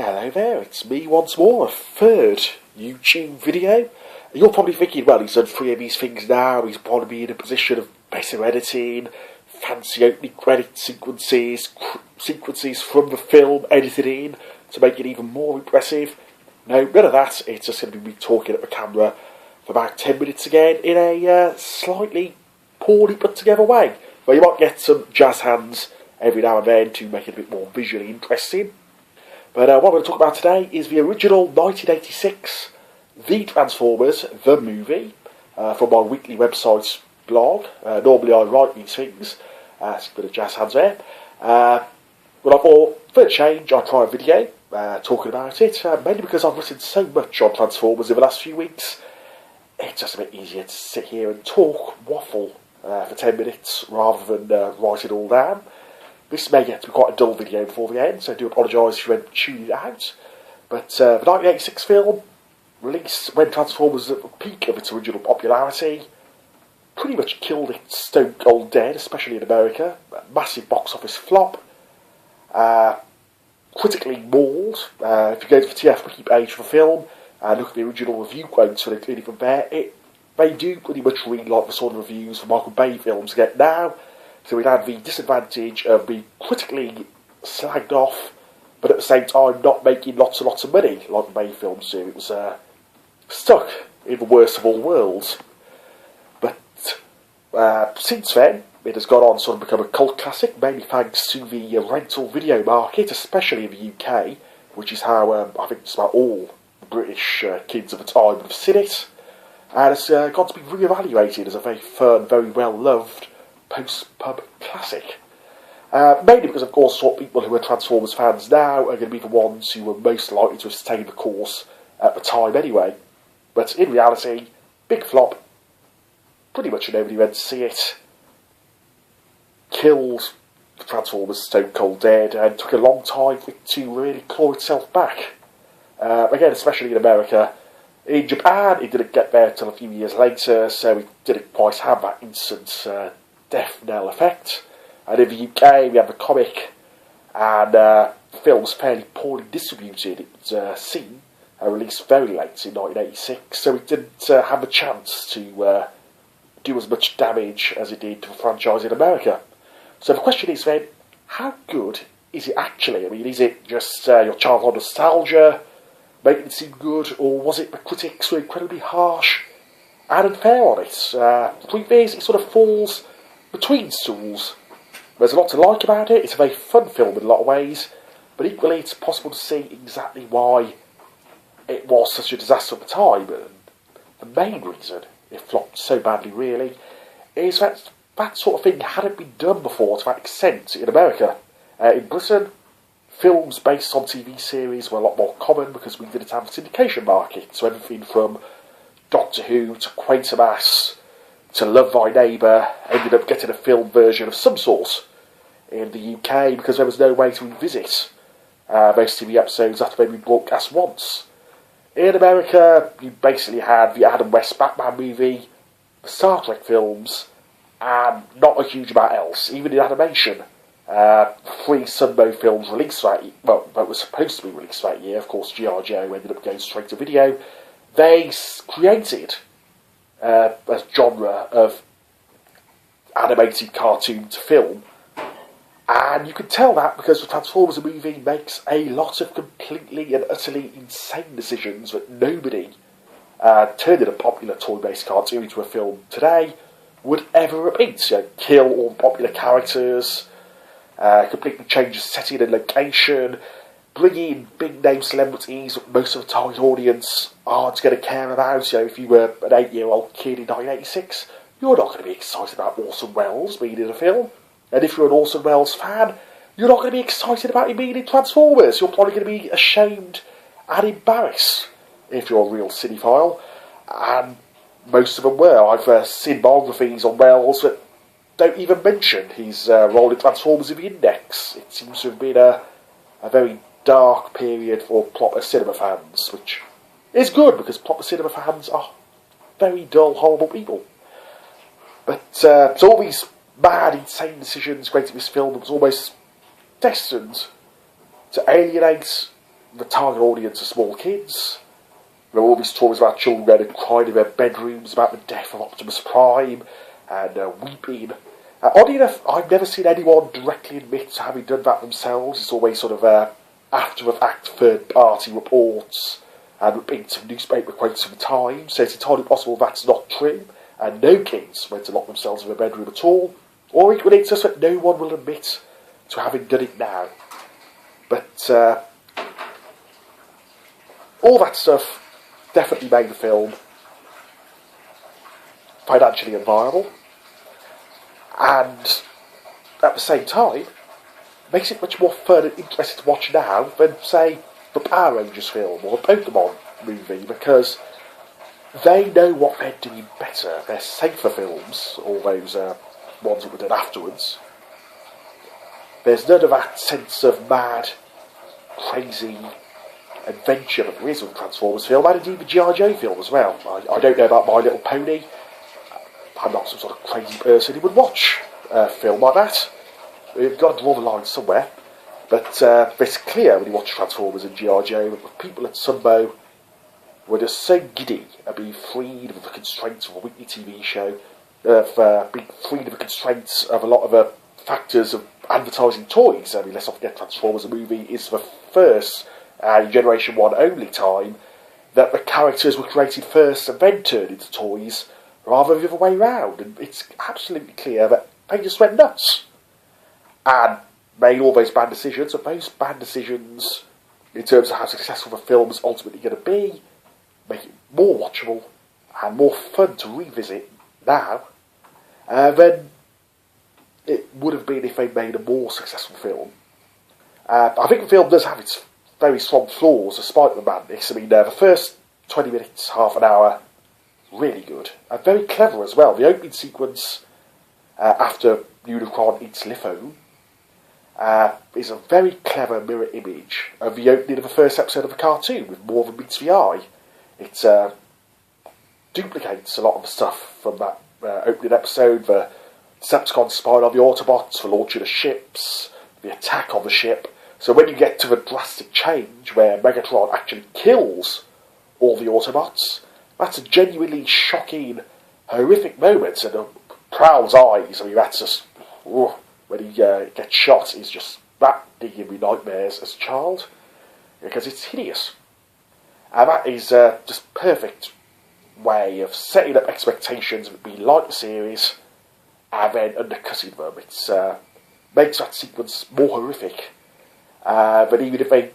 Hello there, it's me once more, a third YouTube video. You're probably thinking, well, he's done 3 of these things now, he's probably in a position of better editing, fancy opening credit sequences from the film edited in to make it even more impressive. No, none of that, it's just going to be me talking at the camera for about 10 minutes again in a slightly poorly put together way. But you might get some jazz hands every now and then to make it a bit more visually interesting. But what we're going to talk about today is the original 1986 The Transformers, the movie, from my weekly website's blog. Normally I write these things, it's a bit of jazz hands there. But I thought, for a change, I'll try a video talking about it, mainly because I've written so much on Transformers in the last few weeks. It's just a bit easier to sit here and waffle for 10 minutes rather than write it all down. This may get to be quite a dull video before the end, so I do apologise if you went tuning it out. But the 1986 film, released when Transformers was at the peak of its original popularity, pretty much killed it stone cold dead, especially in America. A massive box office flop. Critically mauled. If you go to the TF Wiki page for the film and look at the original review quotes for including from there, they do pretty much read like the sort of reviews for Michael Bay films get now. So we'd had the disadvantage of being critically slagged off, but at the same time not making lots and lots of money like the Bay films do. It was stuck in the worst of all worlds. But since then, it has gone on to sort of become a cult classic, mainly thanks to the rental video market, especially in the UK, which is how I think just about all British kids of the time have seen it. And it's got to be re-evaluated as a very fun, very well-loved post-pub classic. Mainly because, of course, sort of people who are Transformers fans now are going to be the ones who were most likely to have stayed the course at the time anyway. But in reality, big flop. Pretty much nobody went to see it. Killed the Transformers stone cold dead, and took a long time for it to really claw itself back. Again, especially in America. In Japan, it didn't get there until a few years later, so it didn't quite have that instant death knell effect. And in the UK, we have the comic, and the film was fairly poorly distributed. It was seen and released very late in 1986, so it didn't have the chance to do as much damage as it did to the franchise in America. So the question is then, how good is it actually? I mean, is it just your childhood nostalgia making it seem good, or was it the critics were incredibly harsh and unfair on it? The truth is, it sort of falls between stools. There's a lot to like about it. It's a very fun film in a lot of ways, but equally it's possible to see exactly why it was such a disaster at the time. And the main reason it flopped so badly, really, is that that sort of thing hadn't been done before to that extent in America. In Britain, films based on TV series were a lot more common because we didn't have a syndication market. So everything from Doctor Who to Quatermass to Love Thy Neighbour ended up getting a film version of some sort in the UK because there was no way to revisit those TV episodes after they'd been broadcast once. In America, you basically had the Adam West Batman movie, the Star Trek films, and not a huge amount else, even in animation. 3 Sunbow films released that year, well, that was supposed to be released that year. Of course, G.I. Joe ended up going straight to video. They created a genre of animated cartoon to film, and you can tell that because the Transformers movie makes a lot of completely and utterly insane decisions that nobody turning a popular toy-based cartoon into a film today would ever repeat. You know, kill all the popular characters, completely change the setting and location, bring in big-name celebrities that most of the target audience aren't going to care about. You know, if you were an 8-year-old kid in 1986, you're not going to be excited about Orson Welles being in a film. And if you're an Orson Welles fan, you're not going to be excited about him being in Transformers. You're probably going to be ashamed and embarrassed if you're a real cinephile. And most of them were. I've seen biographies on Welles that don't even mention his role in Transformers in the Index. It seems to have been a very dark period for proper cinema fans, which is good because proper cinema fans are very dull, horrible people. But so all these mad, insane decisions creating this film that was almost destined to alienate the target audience are small kids. There are all these stories about children and crying in their bedrooms about the death of Optimus Prime and weeping. Oddly enough, I've never seen anyone directly admit to having done that themselves. It's always sort of after-the-fact third-party reports and bits of newspaper quotes from the time. So it's entirely possible that's not true, and no kids went to lock themselves in their bedroom at all. Or equally, it's just that no one will admit to having done it now. But all that stuff definitely made the film financially unviable, and at the same time makes it much more fun and interesting to watch now than, say, the Power Rangers film or the Pokemon movie, because they know what they're doing better. They're safer films, all those ones that were done afterwards. There's none of that sense of mad, crazy adventure that there is with the Transformers film, and indeed the G.I. Joe film as well. I don't know about My Little Pony. I'm not some sort of crazy person who would watch a film like that. We've got to draw the line somewhere. But it's clear when you watch Transformers and G.I. Joe that the people at Sunbow were just so giddy at being freed of the constraints of a weekly TV show, of being freed of the constraints of a lot of the factors of advertising toys. I mean, let's not forget Transformers, the movie, is the first Generation 1 only time that the characters were created first and then turned into toys, rather than the other way round. And it's absolutely clear that they just went nuts and made all those bad decisions, and those bad decisions, in terms of how successful the film is ultimately going to be, make it more watchable and more fun to revisit now than it would have been if they made a more successful film. I think the film does have its very strong flaws, despite the madness. I mean, the first 20 minutes, half an hour, really good, and very clever as well. The opening sequence after Unicron eats Litho is a very clever mirror image of the opening of the first episode of the cartoon, with more than meets the eye. It duplicates a lot of the stuff from that opening episode, the Decepticons spying on the Autobots, the launching of ships, the attack on the ship. So when you get to the drastic change where Megatron actually kills all the Autobots, that's a genuinely shocking, horrific moment. And Prowl's eyes, I mean, that's just... when he gets shot, is just that giving me nightmares as a child, because it's hideous. And that is just perfect way of setting up expectations of it being like the series, and then undercutting them. It makes that sequence more horrific. But even if they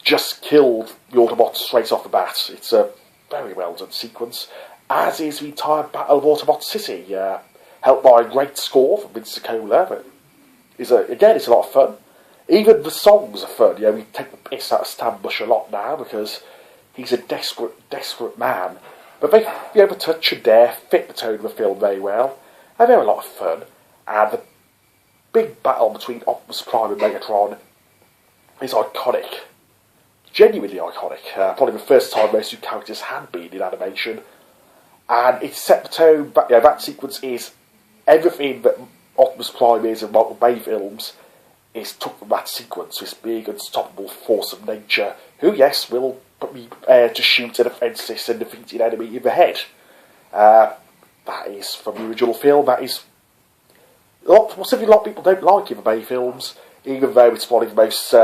just killed the Autobots straight off the bat, it's a very well done sequence, as is the entire Battle of Autobot City, helped by a great score from Vince Zacola. But again, it's a lot of fun. Even the songs are fun. You know, we take the piss out of Stan Bush a lot now because he's a desperate man. But they, the touch and dare fit the tone of the film very well, and they're a lot of fun. And the big battle between Optimus Prime and Megatron is iconic. Genuinely iconic. Probably the first time those two characters had been in animation. And it set the tone. That sequence is everything that Optimus Prime is in Michael Bay films is took from that sequence. This big, unstoppable force of nature, who, yes, will be prepared to shoot an offensive and defeated enemy in the head. That is from the original film. That is something a lot of people don't like in the Bay films, even though it's one of the most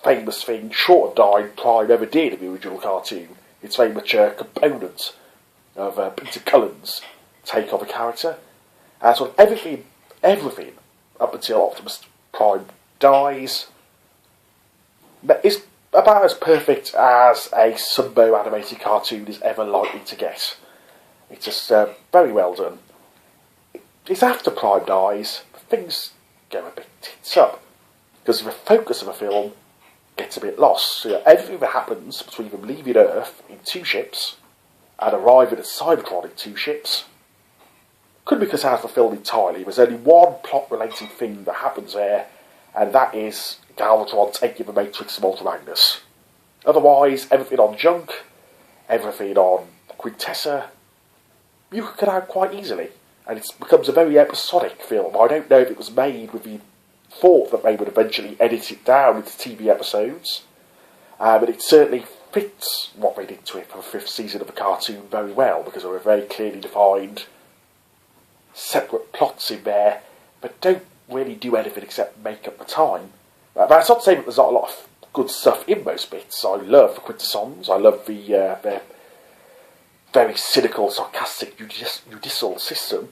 famous things, short of dying, Prime ever did in the original cartoon. It's very much a component of Peter Cullen's take on the character. So everything up until Optimus Prime dies is about as perfect as a Sunbow animated cartoon is ever likely to get. It's just very well done. It's after Prime dies, things go a bit tits up, because the focus of the film gets a bit lost. So, everything that happens between them leaving Earth in 2 ships and arriving at Cybertron in 2 ships could be cut out of the film entirely. There's only one plot-related thing that happens there, and that is Galvatron taking the Matrix from Ultra Magnus. Otherwise, everything on Junk, everything on Quintessa, you could cut out quite easily, and it becomes a very episodic film. I don't know if it was made with the thought that they would eventually edit it down into TV episodes, But it certainly fits what they did to it for the 5th season of the cartoon very well, because there are very clearly defined separate plots in there that don't really do anything except make up the time. That's not to say that there's not a lot of good stuff in those bits. I love the quintessons, I love the very cynical, sarcastic, judicial system,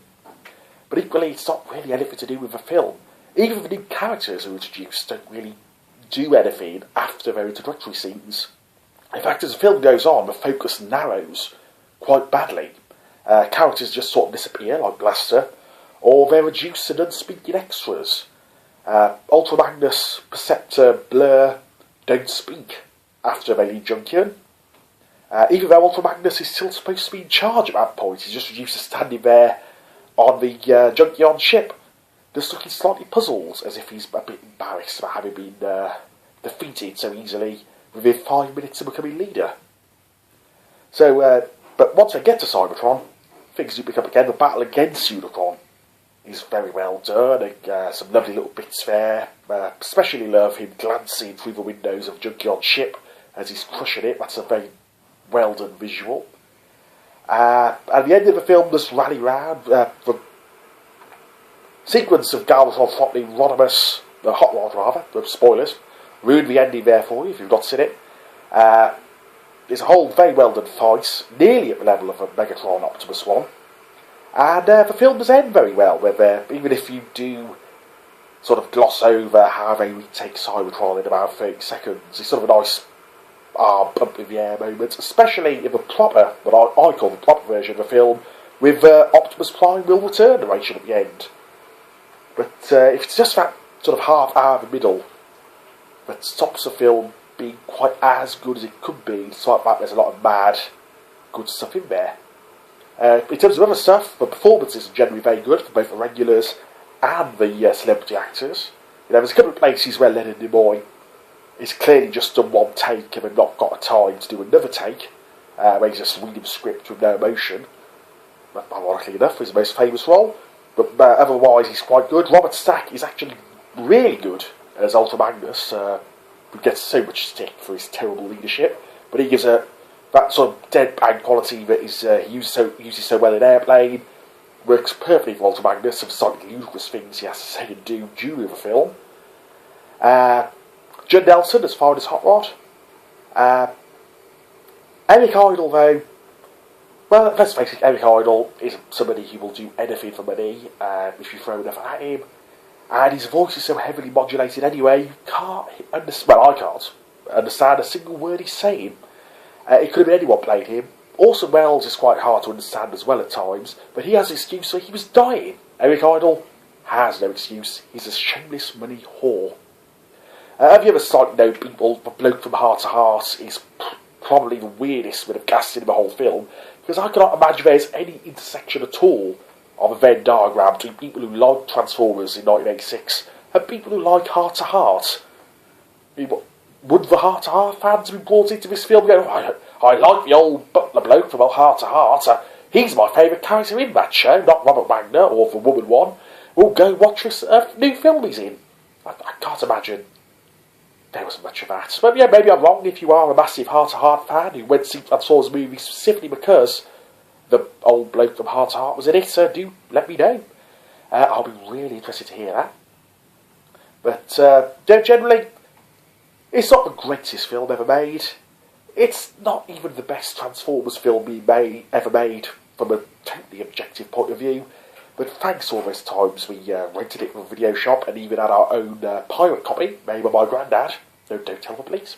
but equally it's not really anything to do with the film. Even the new characters who are introduced don't really do anything after their introductory scenes. In fact, as the film goes on, the focus narrows quite badly. Characters just sort of disappear, like Blaster, or they're reduced to non-speaking extras. Ultra Magnus, Perceptor, Blur don't speak after they leave Junkion. Even though Ultra Magnus is still supposed to be in charge at that point, he's just reduced to standing there on the Junkion ship, just looking slightly puzzled, as if he's a bit embarrassed about having been defeated so easily within 5 minutes of becoming leader. So, but once they get to Cybertron, things do pick up again. The battle against Unicron is very well done. Some lovely little bits there. Especially love him glancing through the windows of Junkion's ship as he's crushing it. That's a very well done visual. At the end of the film, there's rally round. The sequence of Galvatron throttling Rodimus, the Hot Rod rather, the spoilers, ruined the ending there for you if you've not seen it. There's a whole very well done fight, nearly at the level of a Megatron Optimus one. And the film does end very well, where even if you do sort of gloss over how they retake Cybertron in about 30 seconds, it's sort of a nice bump in the air moment, especially in the proper, what I call the proper version of the film, with Optimus Prime will return narration at the end. But if it's just that sort of half hour in the middle that stops the film being quite as good as it could be, despite the fact there's a lot of mad, good stuff in there. In terms of other stuff, the performances are generally very good for both the regulars and the celebrity actors. There's a couple of places where Leonard Nimoy is clearly just done one take and they've not got a time to do another take, where he's just reading the script with no emotion. Ironically enough, his most famous role. But otherwise, he's quite good. Robert Stack is actually really good as Ultra Magnus. He gets so much stick for his terrible leadership, but he gives that sort of deadpan quality that he uses so well in Airplane. Works perfectly for Ultra Magnus, of slightly ludicrous things he has to say and do during the film. Judd Nelson as far as Hot Rod. Eric Idle, though, well, let's face it, Eric Idle is somebody who will do anything for money if you throw enough at him. And his voice is so heavily modulated anyway, you can't understand, well, I can't understand a single word he's saying. It could have been anyone played him. Orson Welles is quite hard to understand as well at times, but he has an excuse for he was dying. Eric Idle has no excuse. He's a shameless money whore. Have you ever slightly known people, the bloke from Heart to Heart is probably the weirdest bit of casting in the whole film, because I cannot imagine there's any intersection at all of a Venn diagram between people who like Transformers in 1986 and people who like Heart to Heart. I mean, would the Heart to Heart fans be brought into this film going, I like the old butler bloke from Heart to Heart, he's my favourite character in that show, not Robert Wagner or the Woman One. We'll go watch this new film he's in. I can't imagine there was much of that. But yeah, maybe I'm wrong. If you are a massive Heart to Heart fan who went to see Transformers movies specifically because the old bloke from Heart to Heart was in it, do let me know. I'll be really interested to hear that. But generally, it's not the greatest film ever made. It's not even the best Transformers film ever made from a totally objective point of view. But thanks all those times we rented it from a video shop and even had our own pirate copy made by my granddad. No, don't tell the police.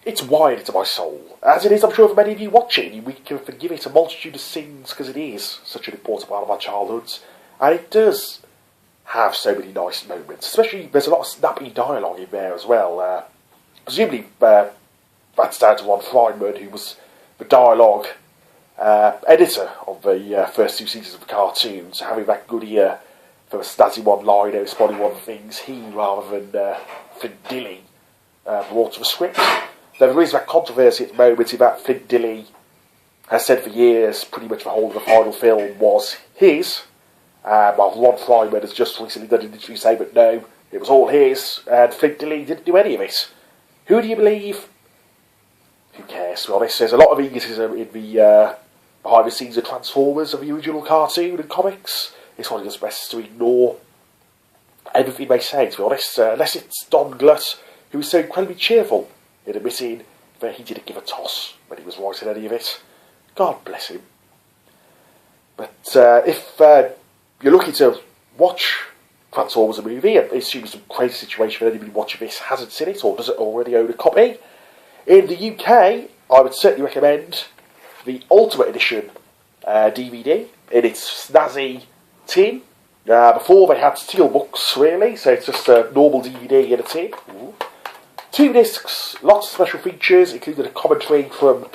It's wired into my soul, as it is, I'm sure, for many of you watching. We can forgive it a multitude of sins because it is such an important part of our childhoods, and it does have so many nice moments. Especially, there's a lot of snappy dialogue in there as well. Presumably, that's down to Ron Friedman, who was the dialogue editor of the first 2 seasons of the cartoons, having that good ear for a snazzy one-liner, responding one things, he, rather than Flint Dille, brought to the script. There is that controversy at the moment in that Flint Dille has said for years pretty much the whole of the final film was his, while Ron Friedman has just recently done an interview saying that no, it was all his, and Flint Dille didn't do any of it. Who do you believe? Who cares, to be honest? There's a lot of egotism in the behind the scenes of Transformers, of the original cartoon and comics. It's probably just best to ignore everything they say, to be honest, unless it's Don Glutt, who is so incredibly cheerful in admitting that he didn't give a toss when he was writing any of it. God bless him. But if you're looking to watch Transformers a movie, I assume it's a crazy situation for anybody watching this hasn't seen it or doesn't already own a copy. In the UK, I would certainly recommend the Ultimate Edition DVD in its snazzy tin. Before they had steelbooks, really, so it's just a normal DVD in a tin. Ooh. 2 discs, lots of special features, including a commentary from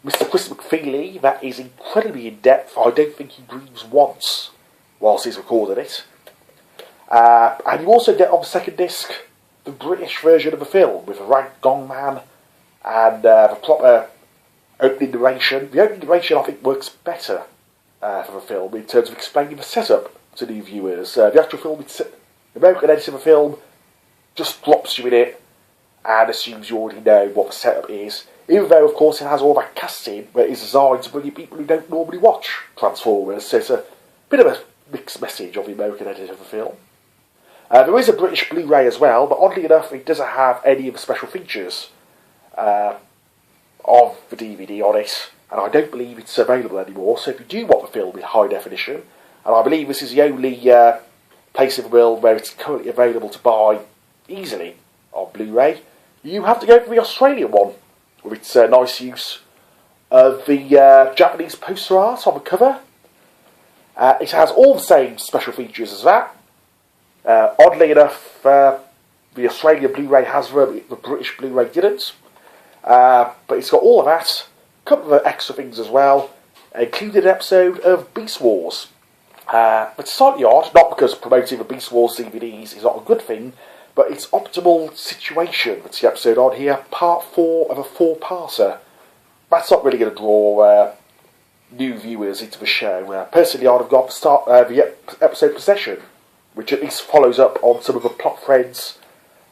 Mr. Chris McFeely that is incredibly in-depth. I don't think he breathes once whilst he's recording it. And you also get on the second disc the British version of the film with a rank gongman and the proper opening narration. The opening narration, I think, works better for the film in terms of explaining the setup to new viewers. The actual film, the American edition of the film, just drops you in it and assumes you already know what the setup is. Even though, of course, it has all that casting that is designed to bring in people who don't normally watch Transformers. So it's a bit of a mixed message of the American edition of the film. There is a British Blu-ray as well, but oddly enough, it doesn't have any of the special features of the DVD on it, and I don't believe it's available anymore. So if you do want the film in high definition, and I believe this is the only place in the world where it's currently available to buy easily on Blu-ray, you have to go for the Australian one, with its nice use of the Japanese poster art on the cover. It has all the same special features as that. Oddly enough, the Australian Blu-ray has them, the British Blu-ray didn't. But it's got all of that, a couple of extra things as well, including an episode of Beast Wars. But slightly odd, not because promoting the Beast Wars DVDs is not a good thing, but it's Optimal Situation, that's the episode on here, part 4 of a 4-parter. That's not really going to draw new viewers into the show. Personally, I'd have got the episode Possession, which at least follows up on some of the plot threads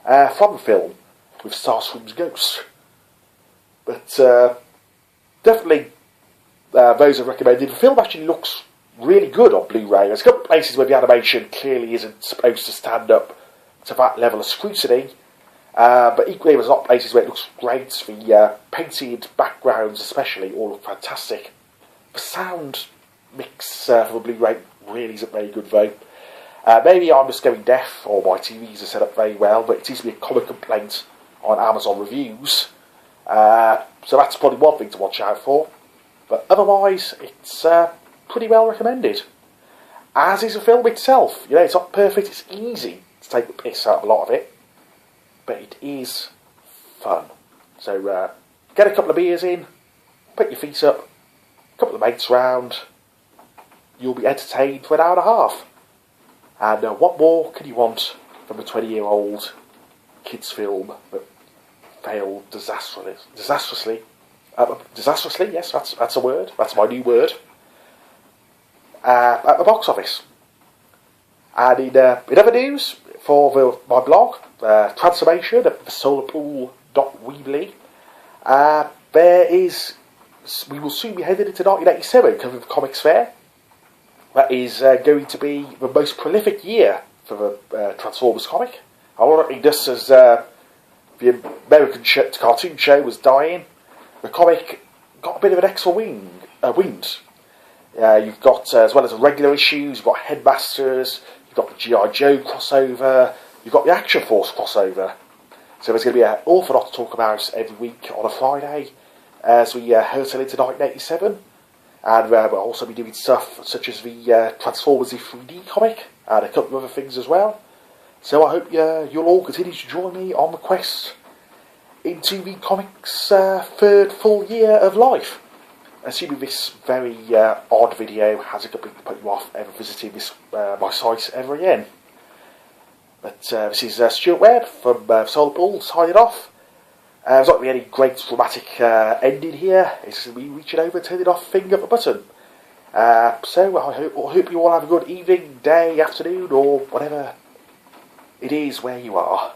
from the film, with Starscream's ghost. But definitely those are recommended. The film actually looks really good on Blu-ray. There's a couple of places where the animation clearly isn't supposed to stand up to that level of scrutiny, but equally there's not places where it looks great. The painted backgrounds especially all look fantastic. The sound mix for the Blu-ray really isn't very good though. Maybe I'm just going deaf, or my TVs are set up very well, but it seems to be a common complaint on Amazon reviews. So that's probably one thing to watch out for. But otherwise, it's pretty well recommended. As is the film itself. You know, it's not perfect, it's easy to take the piss out of a lot of it. But it is fun. So get a couple of beers in, put your feet up, a couple of mates round. You'll be entertained for an hour and a half. And what more can you want from a 20-year-old kids' film that failed disastrously? Disastrously, yes, that's a word. That's my new word. At the box office. And in other news, for my blog, Transformation at thesolarpool.weebly, we will soon be headed into 1987 because of the Comics Fair. That is going to be the most prolific year for the Transformers comic. Ironically, just as the American cartoon show was dying, the comic got a bit of an extra wind. You've got, as well as the regular issues, you've got Headmasters, you've got the G.I. Joe crossover, you've got the Action Force crossover. So there's going to be an awful lot to talk about every week on a Friday as we hurtle into 1987. And we'll also be doing stuff such as the Transformers the 3D comic and a couple of other things as well. So I hope you'll all continue to join me on the quest into the comics' third full year of life. Assuming this very odd video hasn't completely put you off ever visiting my site ever again. But this is Stuart Webb from Solar Pool signing off. There's not going to be any great dramatic ending here. It's just going to be reaching over and turning off finger of the button. So I hope you all have a good evening, day, afternoon, or whatever it is where you are.